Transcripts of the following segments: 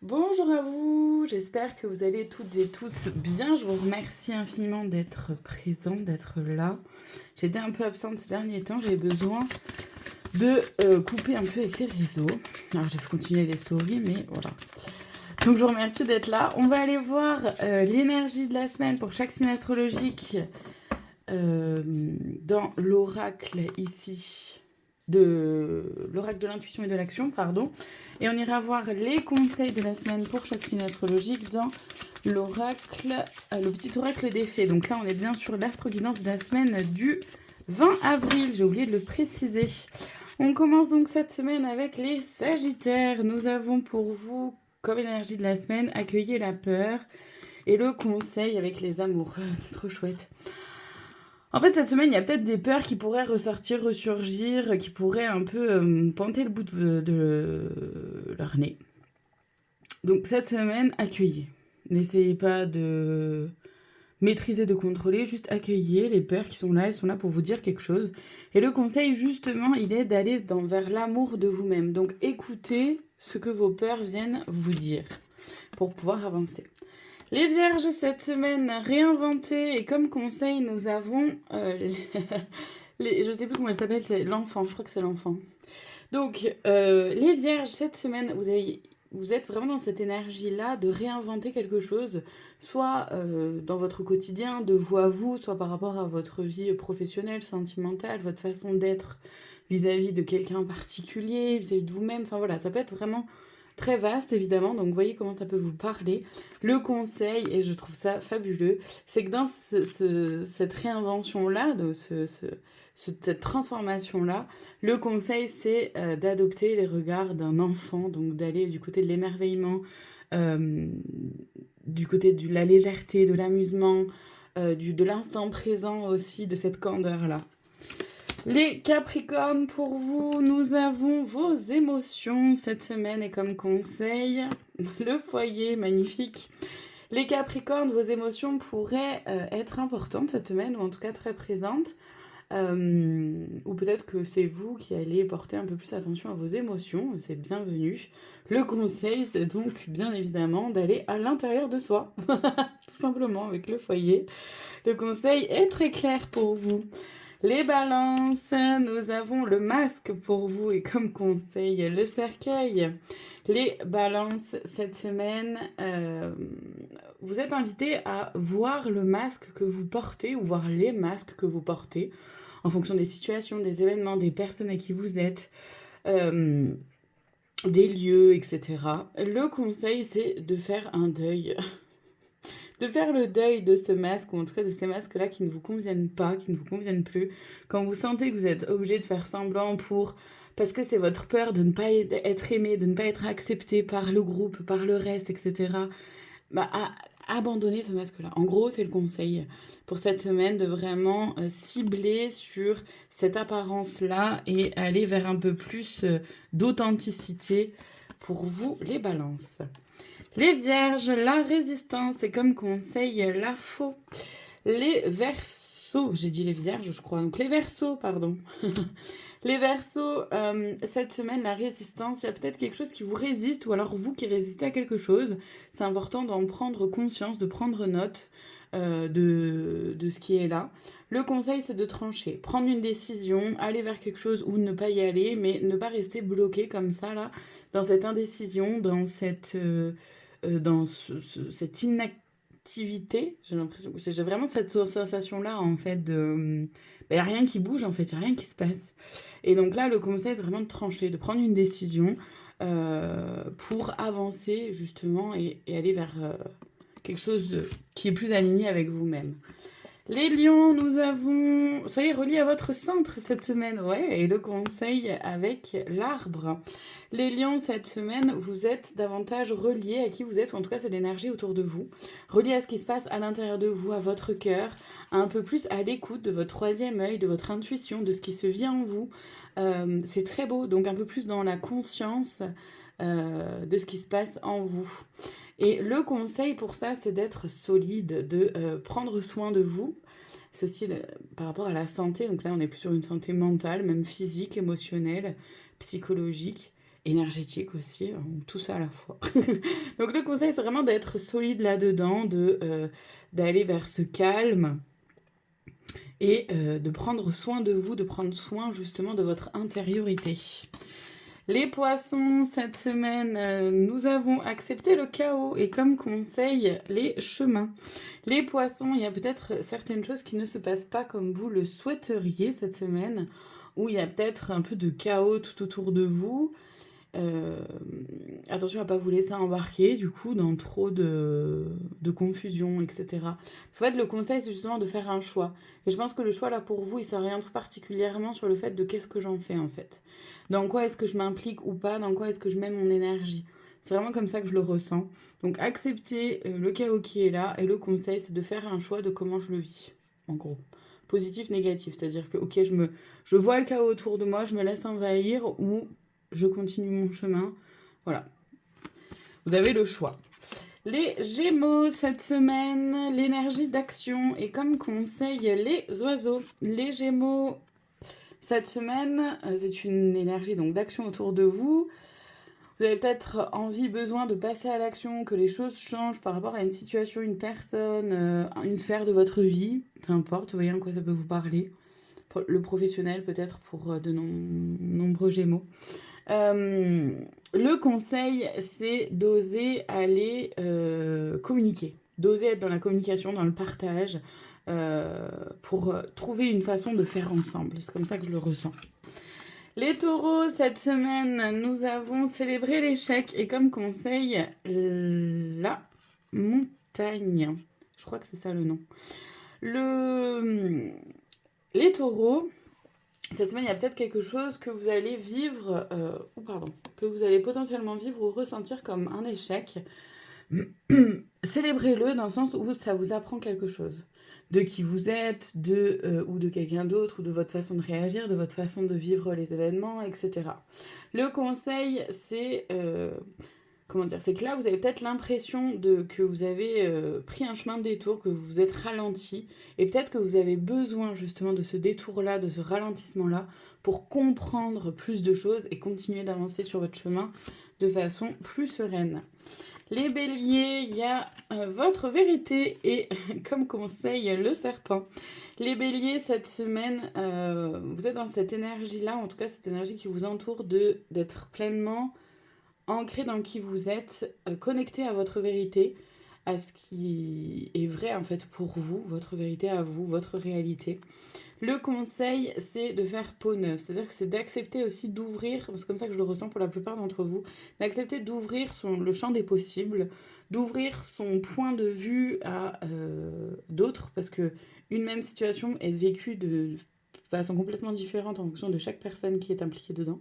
Bonjour à vous, j'espère que vous allez toutes et tous bien. Je vous remercie infiniment d'être présent, d'être là. J'étais un peu absente ces derniers temps, j'ai besoin de couper un peu avec les réseaux. Alors j'ai fait continuer les stories, mais voilà. Donc je vous remercie d'être là. On va aller voir l'énergie de la semaine pour chaque signe astrologique dans l'oracle ici de l'oracle de l'intuition et de l'action, pardon. Et on ira voir les conseils de la semaine pour chaque signe astrologique dans l'oracle, le petit oracle des fées. Donc là, on est bien sur l'astro-guidance de la semaine du 20 avril. J'ai oublié de le préciser. On commence donc cette semaine avec les Sagittaires. Nous avons pour vous, comme énergie de la semaine, accueillir la peur et le conseil avec les amoureux. C'est trop chouette. En fait, cette semaine, il y a peut-être des peurs qui pourraient ressortir, ressurgir, qui pourraient un peu pointer le bout de leur nez. Donc cette semaine, accueillez. N'essayez pas de maîtriser, de contrôler, juste accueillez les peurs qui sont là, elles sont là pour vous dire quelque chose. Et le conseil, justement, il est d'aller vers l'amour de vous-même. Donc écoutez ce que vos peurs viennent vous dire pour pouvoir avancer. Les vierges, cette semaine, réinventées. Et comme conseil, nous avons... je ne sais plus comment elle s'appelle, c'est l'enfant. Je crois que c'est l'enfant. Donc, les vierges, cette semaine, vous êtes vraiment dans cette énergie-là de réinventer quelque chose, soit dans votre quotidien, de vous à vous, soit par rapport à votre vie professionnelle, sentimentale, votre façon d'être vis-à-vis de quelqu'un en particulier, vis-à-vis de vous-même. Enfin voilà, ça peut être vraiment très vaste, évidemment. Donc, voyez comment ça peut vous parler. Le conseil, et je trouve ça fabuleux, c'est que dans cette réinvention-là, de cette transformation-là, le conseil, c'est d'adopter les regards d'un enfant, donc d'aller du côté de l'émerveillement, euh, du côté de la légèreté, de l'amusement, de l'instant présent aussi, de cette candeur-là. Les Capricornes, pour vous, nous avons vos émotions cette semaine et comme conseil, le foyer, magnifique. Les Capricornes, vos émotions pourraient être importantes cette semaine, ou en tout cas très présentes. Ou peut-être que c'est vous qui allez porter un peu plus attention à vos émotions, c'est bienvenu. Le conseil, c'est donc bien évidemment d'aller à l'intérieur de soi, tout simplement avec le foyer. Le conseil est très clair pour vous. Les balances, nous avons le masque pour vous et comme conseil, le cercueil. Les balances, cette semaine, vous êtes invités à voir le masque que vous portez ou voir les masques que vous portez en fonction des situations, des événements, des personnes à qui vous êtes, des lieux, etc. Le conseil, c'est de faire un deuil de faire le deuil de ce masque, ou en tout cas de ces masques-là qui ne vous conviennent pas, qui ne vous conviennent plus. Quand vous sentez que vous êtes obligé de faire semblant parce que c'est votre peur de ne pas être aimé, de ne pas être accepté par le groupe, par le reste, etc. Bah, abandonner ce masque-là. En gros, c'est le conseil pour cette semaine de vraiment cibler sur cette apparence-là et aller vers un peu plus d'authenticité pour vous, les balances. Les vierges, la résistance et comme conseil la faux. Les verseaux, j'ai dit les vierges je crois, donc les verseaux, pardon. Les verseaux, cette semaine, la résistance, il y a peut-être quelque chose qui vous résiste ou alors vous qui résistez à quelque chose. C'est important d'en prendre conscience, de prendre note de ce qui est là. Le conseil, c'est de trancher, prendre une décision, aller vers quelque chose ou ne pas y aller, mais ne pas rester bloqué comme ça, là, dans cette indécision, cette inactivité. J'ai l'impression que j'ai vraiment cette sensation-là, en fait, de... Il n'y a rien qui bouge, en fait, il n'y a rien qui se passe. Et donc là, le conseil, c'est vraiment de trancher, de prendre une décision pour avancer, justement, et aller vers quelque chose qui est plus aligné avec vous-même. Les lions, nous avons... Soyez reliés à votre centre cette semaine, ouais, et le conseil avec l'arbre. Les lions, cette semaine, vous êtes davantage reliés à qui vous êtes, ou en tout cas c'est l'énergie autour de vous, reliés à ce qui se passe à l'intérieur de vous, à votre cœur, un peu plus à l'écoute de votre troisième œil, de votre intuition, de ce qui se vit en vous. C'est très beau, donc un peu plus dans la conscience de ce qui se passe en vous. Et le conseil pour ça, c'est d'être solide, de prendre soin de vous. C'est aussi par rapport à la santé. Donc là, on est plus sur une santé mentale, même physique, émotionnelle, psychologique. énergétique aussi, tout ça à la fois. Donc le conseil, c'est vraiment d'être solide là-dedans, d'aller vers ce calme et de prendre soin de vous, de prendre soin justement de votre intériorité. Les poissons, cette semaine, nous avons accepté le chaos et comme conseil, les chemins. Les poissons, il y a peut-être certaines choses qui ne se passent pas comme vous le souhaiteriez cette semaine, où il y a peut-être un peu de chaos tout autour de vous. Attention à ne pas vous laisser embarquer du coup dans trop de confusion, etc. Parce qu'en fait, le conseil, c'est justement de faire un choix. Et je pense que le choix, là, pour vous, il s'oriente particulièrement sur le fait de qu'est-ce que j'en fais, en fait. Dans quoi est-ce que je m'implique ou pas, dans quoi est-ce que je mets mon énergie. C'est vraiment comme ça que je le ressens. Donc, accepter le chaos qui est là, et le conseil, c'est de faire un choix de comment je le vis, en gros. Positif, négatif, c'est-à-dire que, ok, je vois le chaos autour de moi, je me laisse envahir, ou je continue mon chemin. Voilà. Vous avez le choix. Les Gémeaux, cette semaine, l'énergie d'action et comme conseil, les oiseaux. Les Gémeaux, cette semaine, c'est une énergie donc d'action autour de vous. Vous avez peut-être envie, besoin de passer à l'action, que les choses changent par rapport à une situation, une personne, une sphère de votre vie, peu importe, vous voyez en quoi ça peut vous parler. Le professionnel peut-être pour de nombreux Gémeaux. Le conseil, c'est d'oser aller communiquer, d'oser être dans la communication, dans le partage, pour trouver une façon de faire ensemble. C'est comme ça que je le ressens. Les taureaux, cette semaine, nous avons célébré l'échec et comme conseil, la montagne. Je crois que c'est ça le nom. Les taureaux, cette semaine, il y a peut-être quelque chose que vous allez vivre, que vous allez potentiellement vivre ou ressentir comme un échec. Célébrez-le dans le sens où ça vous apprend quelque chose. De qui vous êtes, ou de quelqu'un d'autre, ou de votre façon de réagir, de votre façon de vivre les événements, etc. Le conseil, c'est... c'est que là, vous avez peut-être l'impression que vous avez pris un chemin de détour, que vous vous êtes ralenti, et peut-être que vous avez besoin justement de ce détour-là, de ce ralentissement-là, pour comprendre plus de choses et continuer d'avancer sur votre chemin de façon plus sereine. Les béliers, il y a votre vérité et comme conseil, le serpent. Les béliers, cette semaine, vous êtes dans cette énergie-là, en tout cas cette énergie qui vous entoure d'être pleinement ancré dans qui vous êtes, connecté à votre vérité, à ce qui est vrai en fait pour vous, votre vérité à vous, votre réalité. Le conseil, c'est de faire peau neuve, c'est-à-dire que c'est d'accepter aussi d'ouvrir, c'est comme ça que je le ressens pour la plupart d'entre vous, d'accepter d'ouvrir le champ des possibles, d'ouvrir son point de vue à d'autres, parce que une même situation est vécue de façon complètement différente en fonction de chaque personne qui est impliquée dedans.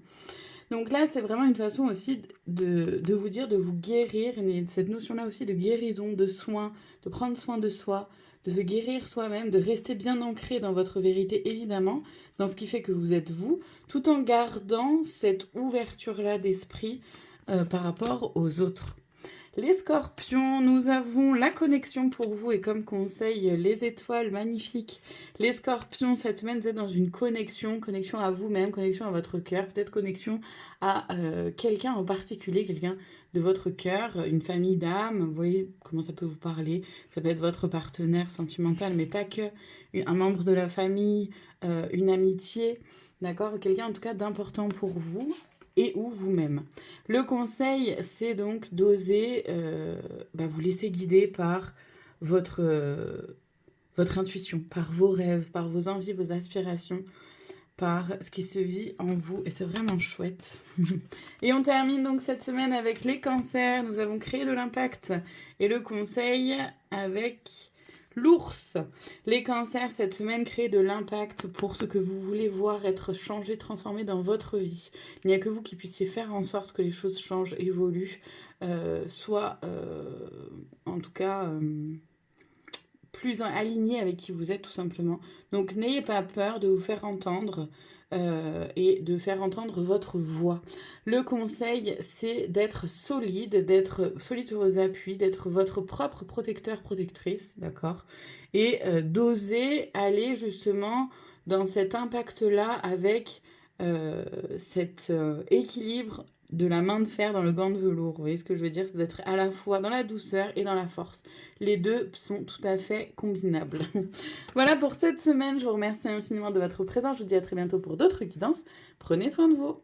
Donc là, c'est vraiment une façon aussi de vous dire, de vous guérir, et cette notion-là aussi de guérison, de soin, de prendre soin de soi, de se guérir soi-même, de rester bien ancré dans votre vérité, évidemment, dans ce qui fait que vous êtes vous, tout en gardant cette ouverture-là d'esprit par rapport aux autres. Les scorpions, nous avons la connexion pour vous et comme conseil, les étoiles magnifiques. Les scorpions, cette semaine, vous êtes dans une connexion à vous-même, connexion à votre cœur, peut-être connexion à quelqu'un en particulier, quelqu'un de votre cœur, une famille d'âme, vous voyez comment ça peut vous parler. Ça peut être votre partenaire sentimental, mais pas que, un membre de la famille, une amitié, d'accord? Quelqu'un en tout cas d'important pour vous et ou vous-même. Le conseil, c'est donc d'oser vous laisser guider par votre intuition, par vos rêves, par vos envies, vos aspirations, par ce qui se vit en vous. Et c'est vraiment chouette. Et on termine donc cette semaine avec les cancers. Nous avons créé de l'impact. Et le conseil avec l'ours. Les cancers, cette semaine, créent de l'impact pour ce que vous voulez voir être changé, transformé dans votre vie. Il n'y a que vous qui puissiez faire en sorte que les choses changent, évoluent, soient, en tout cas, plus alignées avec qui vous êtes, tout simplement. Donc, n'ayez pas peur de vous faire entendre et de faire entendre votre voix. Le conseil, c'est d'être solide sur vos appuis, d'être votre propre protecteur, protectrice, d'accord? Et d'oser aller justement dans cet impact-là avec cet équilibre de la main de fer dans le gant de velours. Vous voyez ce que je veux dire? C'est d'être à la fois dans la douceur et dans la force. Les deux sont tout à fait combinables. Voilà pour cette semaine. Je vous remercie infiniment de votre présence. Je vous dis à très bientôt pour d'autres guidances. Prenez soin de vous.